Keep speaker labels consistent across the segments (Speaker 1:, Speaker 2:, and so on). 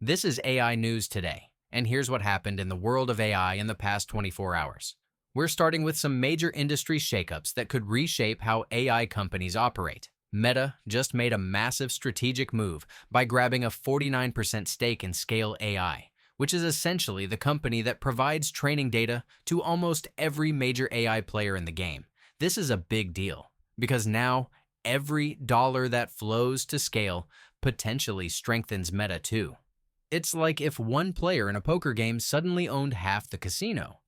Speaker 1: This is AI News Today, and here's what happened in the world of AI in the past 24 hours. We're starting with some major industry shakeups that could reshape how AI companies operate. Meta just made a massive strategic move by grabbing a 49% stake in Scale AI, which is essentially the company that provides training data to almost every major AI player in the game. This is a big deal, because now every dollar that flows to Scale potentially strengthens Meta too. It's like if one player in a poker game suddenly owned half the casino.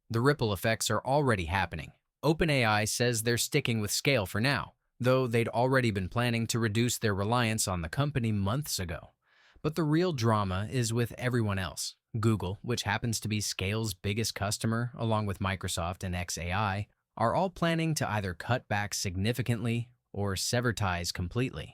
Speaker 1: The ripple effects are already happening. OpenAI says they're sticking with Scale for now, though they'd already been planning to reduce their reliance on the company months ago. But the real drama is with everyone else. Google, which happens to be Scale's biggest customer, along with Microsoft and xAI, are all planning to either cut back significantly or sever ties completely.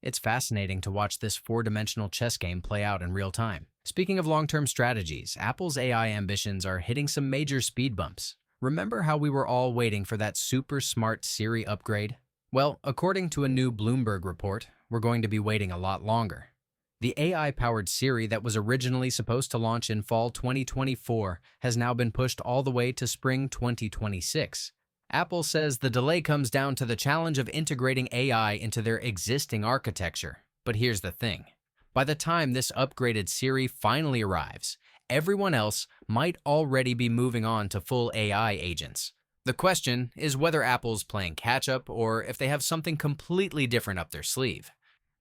Speaker 1: It's fascinating to watch this four-dimensional chess game play out in real time. Speaking of long-term strategies, Apple's AI ambitions are hitting some major speed bumps. Remember how we were all waiting for that super smart Siri upgrade? Well, according to a new Bloomberg report, we're going to be waiting a lot longer. The AI-powered Siri that was originally supposed to launch in fall 2024 has now been pushed all the way to spring 2026. Apple says the delay comes down to the challenge of integrating AI into their existing architecture. But here's the thing. By the time this upgraded Siri finally arrives, everyone else might already be moving on to full AI agents. The question is whether Apple's playing catch-up or if they have something completely different up their sleeve.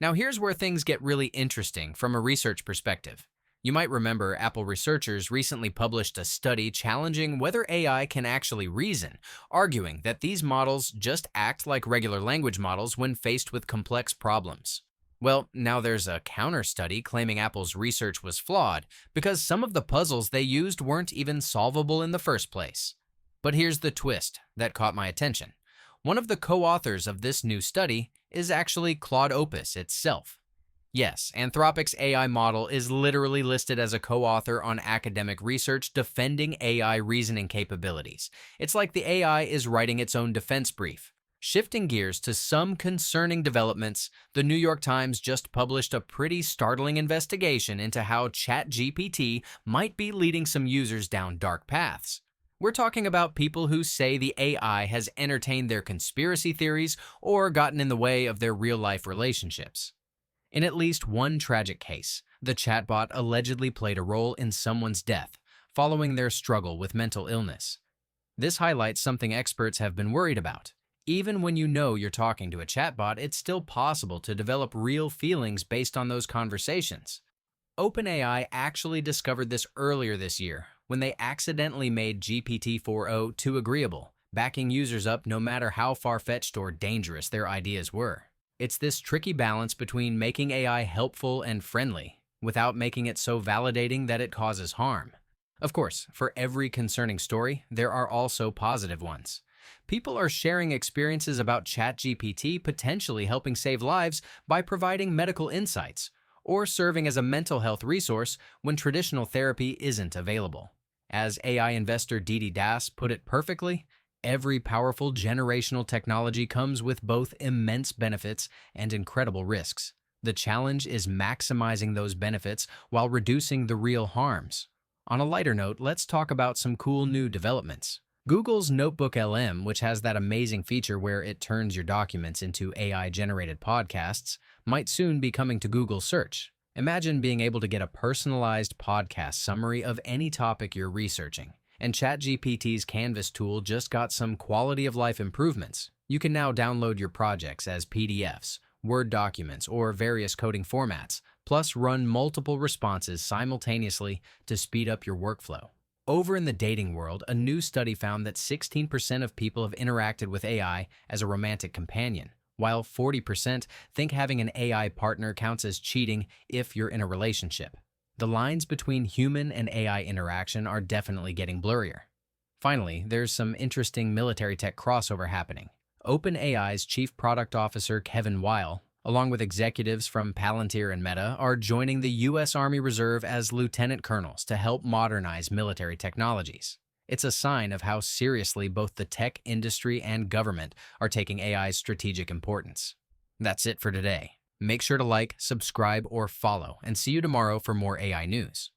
Speaker 1: Now here's where things get really interesting from a research perspective. You might remember Apple researchers recently published a study challenging whether AI can actually reason, arguing that these models just act like regular language models when faced with complex problems. Well, now there's a counter-study claiming Apple's research was flawed because some of the puzzles they used weren't even solvable in the first place. But here's the twist that caught my attention. One of the co-authors of this new study is actually Claude Opus itself. Yes, Anthropic's AI model is literally listed as a co-author on academic research defending AI reasoning capabilities. It's like the AI is writing its own defense brief. Shifting gears to some concerning developments, the New York Times just published a pretty startling investigation into how ChatGPT might be leading some users down dark paths. We're talking about people who say the AI has entertained their conspiracy theories or gotten in the way of their real-life relationships. In at least one tragic case, the chatbot allegedly played a role in someone's death following their struggle with mental illness. This highlights something experts have been worried about. Even when you know you're talking to a chatbot, it's still possible to develop real feelings based on those conversations. OpenAI actually discovered this earlier this year when they accidentally made GPT-4o too agreeable, backing users up no matter how far-fetched or dangerous their ideas were. It's this tricky balance between making AI helpful and friendly, without making it so validating that it causes harm. Of course, for every concerning story, there are also positive ones. People are sharing experiences about ChatGPT potentially helping save lives by providing medical insights, or serving as a mental health resource when traditional therapy isn't available. As AI investor Didi Das put it perfectly, every powerful generational technology comes with both immense benefits and incredible risks. The challenge is maximizing those benefits while reducing the real harms. On a lighter note, let's talk about some cool new developments. Google's NotebookLM, which has that amazing feature where it turns your documents into AI-generated podcasts, might soon be coming to Google Search. Imagine being able to get a personalized podcast summary of any topic you're researching. And ChatGPT's Canvas tool just got some quality-of-life improvements. You can now download your projects as PDFs, Word documents, or various coding formats, plus run multiple responses simultaneously to speed up your workflow. Over in the dating world, a new study found that 16% of people have interacted with AI as a romantic companion, while 40% think having an AI partner counts as cheating if you're in a relationship. The lines between human and AI interaction are definitely getting blurrier. Finally, there's some interesting military tech crossover happening. OpenAI's Chief Product Officer Kevin Weil, along with executives from Palantir and Meta, are joining the U.S. Army Reserve as lieutenant colonels to help modernize military technologies. It's a sign of how seriously both the tech industry and government are taking AI's strategic importance. That's it for today. Make sure to like, subscribe, or follow, and see you tomorrow for more AI news.